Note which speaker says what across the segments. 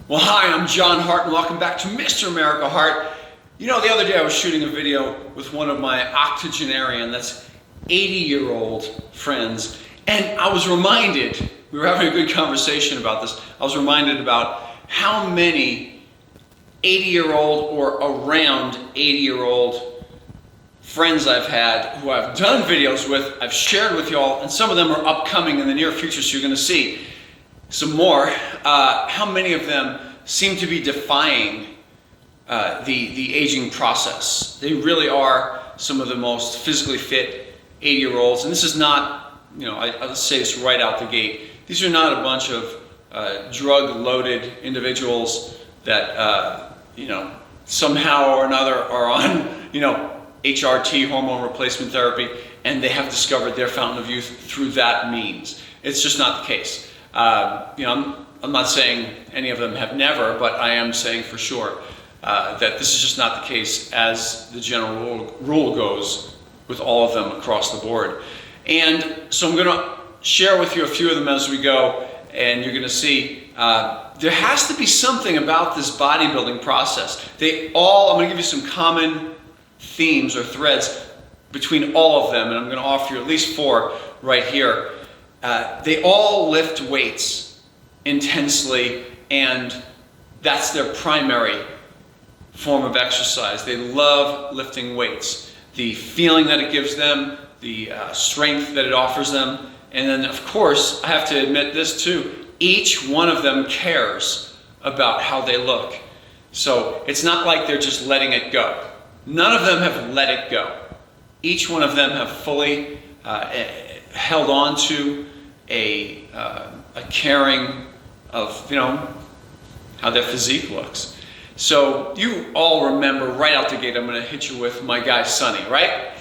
Speaker 1: Well, hi, I'm John Hart, and welcome back to Mr. America Hart. You know, the other day I was shooting a video with one of my octogenarian, that's 80-year-old friends, and I was reminded, we were having a good conversation about this, I was reminded about how many 80-year-old or around 80-year-old friends I've had who I've done videos with, I've shared with y'all, and some of them are upcoming in the near future, so you're going to see some more. How many of them seem to be defying the aging process? They really are some of the most physically fit 80-year-olds, and this is not, you know, I'll say this right out the gate. These are not a bunch of drug-loaded individuals that, you know, somehow or another are on, you know, HRT, hormone replacement therapy, and they have discovered their fountain of youth through that means. It's just not the case. You know, I'm not saying any of them have never, but I am saying for sure that this is just not the case as the general rule goes with all of them across the board. And so I'm going to share with you a few of them as we go, and you're going to see there has to be something about this bodybuilding process. I'm going to give you some common themes or threads between all of them, and I'm going to offer you at least 4 right here. They all lift weights intensely, and that's their primary form of exercise. They love lifting weights. The feeling that it gives them, the strength that it offers them, and then of course, I have to admit this too, each one of them cares about how they look. So it's not like they're just letting it go. None of them have let it go. Each one of them have fully held on to a caring of, you know, how their physique looks. So you all remember right out the gate, I'm going to hit you with my guy Sonny, right?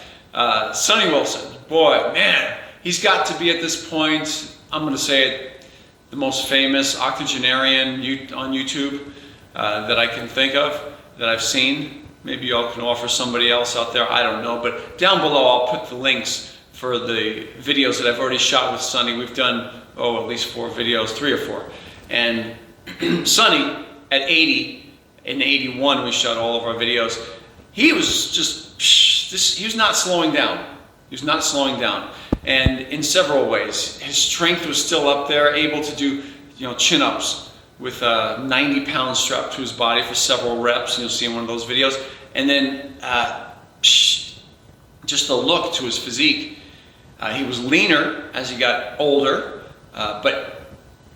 Speaker 1: Sonny Wilson, boy, man, he's got to be at this point, I'm going to say it, the most famous octogenarian on YouTube that I can think of, that I've seen. Maybe y'all can offer somebody else out there, I don't know, but down below I'll put the links for the videos that I've already shot with Sonny. We've done, at least 4 videos, 3 or 4. And Sonny, at 80, in 81 we shot all of our videos, he was just, he was not slowing down. He was not slowing down. And in several ways, his strength was still up there, able to do, you know, chin-ups with 90 pounds strapped to his body for several reps, and you'll see in one of those videos. And then just the look to his physique. He was leaner as he got older, but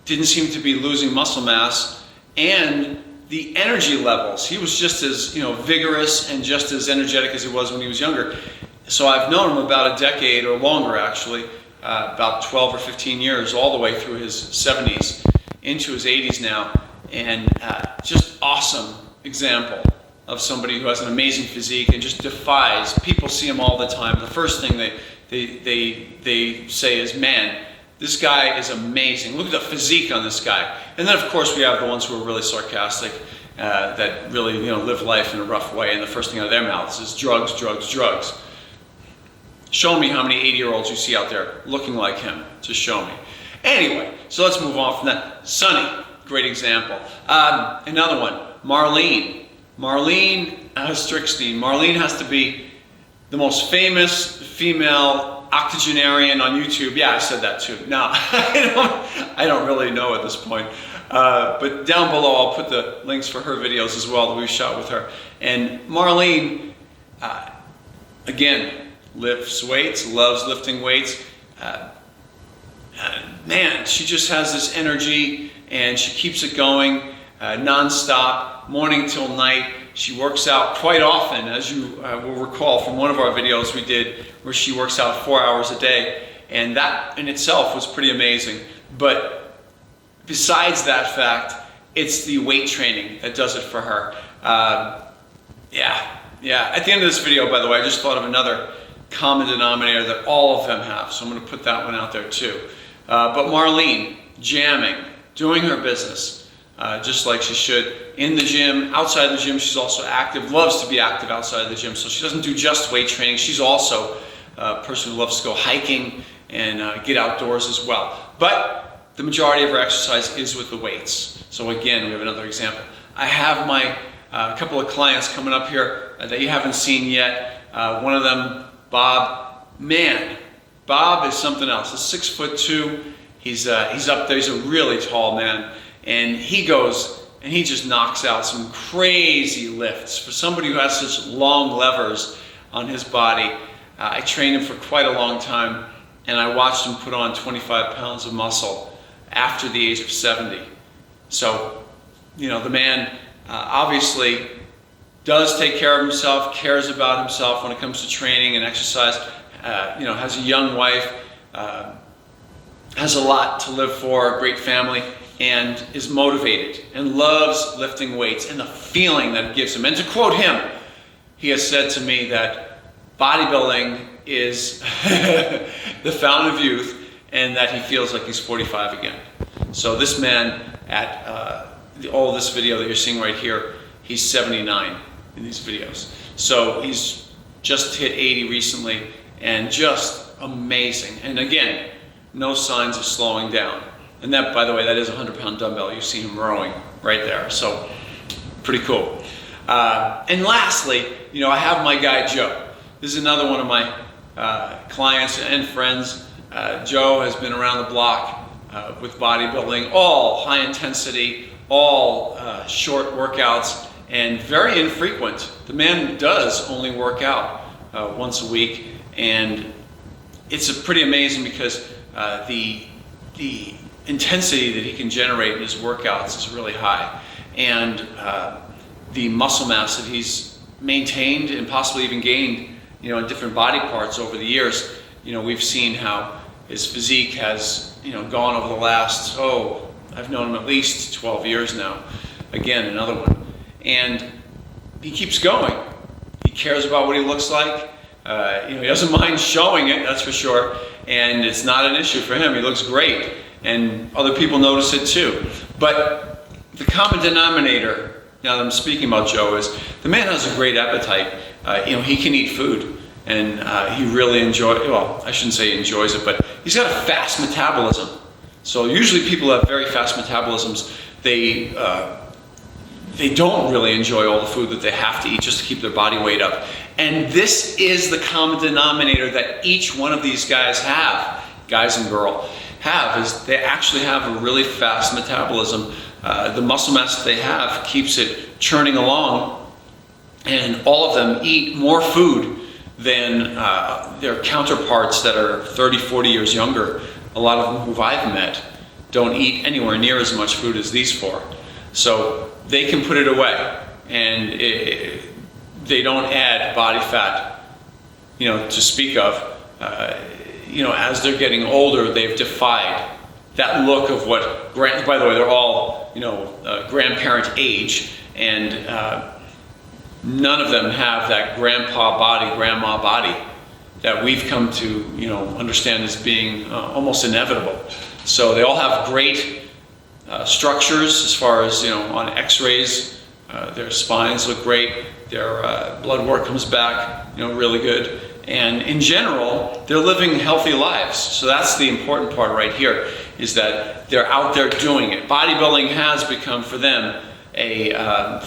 Speaker 1: didn't seem to be losing muscle mass. And the energy levels, he was just as, you know, vigorous and just as energetic as he was when he was younger. So I've known him about a decade or longer, actually, about 12 or 15 years, all the way through his 70s into his 80s now. And just awesome example of somebody who has an amazing physique and just defies. People see him all the time. The first thing they say is, man, this guy is amazing. Look at the physique on this guy. And then of course we have the ones who are really sarcastic, that really, you know, live life in a rough way, and the first thing out of their mouths is drugs, drugs, drugs. Show me how many 80-year-olds you see out there looking like him. Just show me. Anyway, so let's move on from that. Sonny, great example. Another one, Marlene. Marlene Strickstein. Marlene has to be the most famous female octogenarian on YouTube. Yeah, I said that too. No, I don't really know at this point. But down below, I'll put the links for her videos as well that we've shot with her. And Marlene, again, lifts weights, loves lifting weights. Man, she just has this energy, and she keeps it going non-stop, morning till night. She works out quite often, as you will recall from one of our videos we did, where she works out 4 hours a day, and that in itself was pretty amazing. But besides that fact, it's the weight training that does it for her. Yeah. At the end of this video, by the way, I just thought of another common denominator that all of them have, so I'm going to put that one out there too. But Marlene, jamming, doing her business, just like she should, in the gym, outside the gym. She's also active, loves to be active outside of the gym, so she doesn't do just weight training. She's also a person who loves to go hiking and get outdoors as well. But the majority of our exercise is with the weights. So again, we have another example. I have my couple of clients coming up here that you haven't seen yet. One of them, Bob Mann. Bob is something else. He's 6'2". He's up there. He's a really tall man, and he goes and he just knocks out some crazy lifts. For somebody who has such long levers on his body, I trained him for quite a long time, and I watched him put on 25 pounds of muscle after the age of 70. So, you know, the man obviously does take care of himself, cares about himself when it comes to training and exercise, you know, has a young wife, has a lot to live for, a great family, and is motivated and loves lifting weights and the feeling that it gives him. And to quote him, he has said to me that bodybuilding is the fountain of youth, and that he feels like he's 45 again. So this man at all this video that you're seeing right here, he's 79 in these videos. So he's just hit 80 recently, and just amazing. And again, no signs of slowing down. And that, by the way, that is a 100-pound dumbbell. You see him rowing right there. So pretty cool. And lastly, you know, I have my guy Joe. This is another one of my clients and friends. Joe has been around the block with bodybuilding, all high intensity, all short workouts, and very infrequent. The man does only work out once a week, and it's pretty amazing because the intensity that he can generate in his workouts is really high, and the muscle mass that he's maintained and possibly even gained, you know, in different body parts over the years. You know, we've seen how his physique has, you know, gone over the last, I've known him at least 12 years now. Again, another one. And he keeps going. He cares about what he looks like. You know, he doesn't mind showing it, that's for sure. And it's not an issue for him. He looks great. And other people notice it too. But the common denominator, now that I'm speaking about Joe, is the man has a great appetite. You know, he can eat food. And he really enjoys, well, I shouldn't say he enjoys it, but he's got a fast metabolism. So usually people who have very fast metabolisms, they don't really enjoy all the food that they have to eat just to keep their body weight up. And this is the common denominator that each one of these guys have, guys and girl, is they actually have a really fast metabolism. The muscle mass that they have keeps it churning along, and all of them eat more food than their counterparts that are 30, 40 years younger. A lot of them who I've met don't eat anywhere near as much food as these four. So they can put it away, and they don't add body fat, you know, to speak of. You know, as they're getting older, they've defied that look of what, by the way, they're all, you know, grandparent age, and none of them have that grandpa body, grandma body that we've come to, you know, understand as being almost inevitable. So they all have great structures as far as, you know, on x-rays, their spines look great, their blood work comes back, you know, really good. And in general, they're living healthy lives. So that's the important part right here, is that they're out there doing it. Bodybuilding has become for them a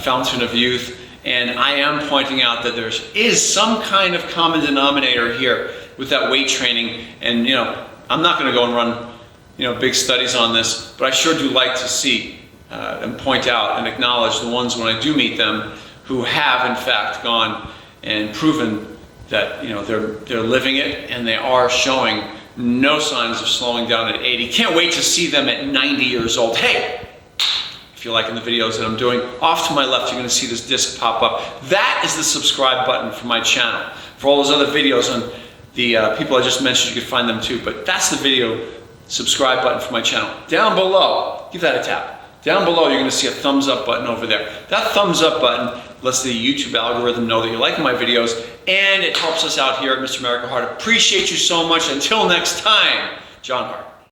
Speaker 1: fountain of youth. And I am pointing out that there is some kind of common denominator here with that weight training. And, you know, I'm not going to go and run, you know, big studies on this, but I sure do like to see and point out and acknowledge the ones when I do meet them who have in fact gone and proven that, you know, they're living it, and they are showing no signs of slowing down at 80. Can't wait to see them at 90 years old. Hey, if you're liking the videos that I'm doing, off to my left you're going to see this disc pop up. That is the subscribe button for my channel. For all those other videos on the people I just mentioned, you can find them too, but that's the video subscribe button for my channel. Down below, give that a tap. Down below you're going to see a thumbs up button over there. That thumbs up button lets the YouTube algorithm know that you're liking my videos, and it helps us out here at Mr. America Heart. Appreciate you so much. Until next time, John Hart.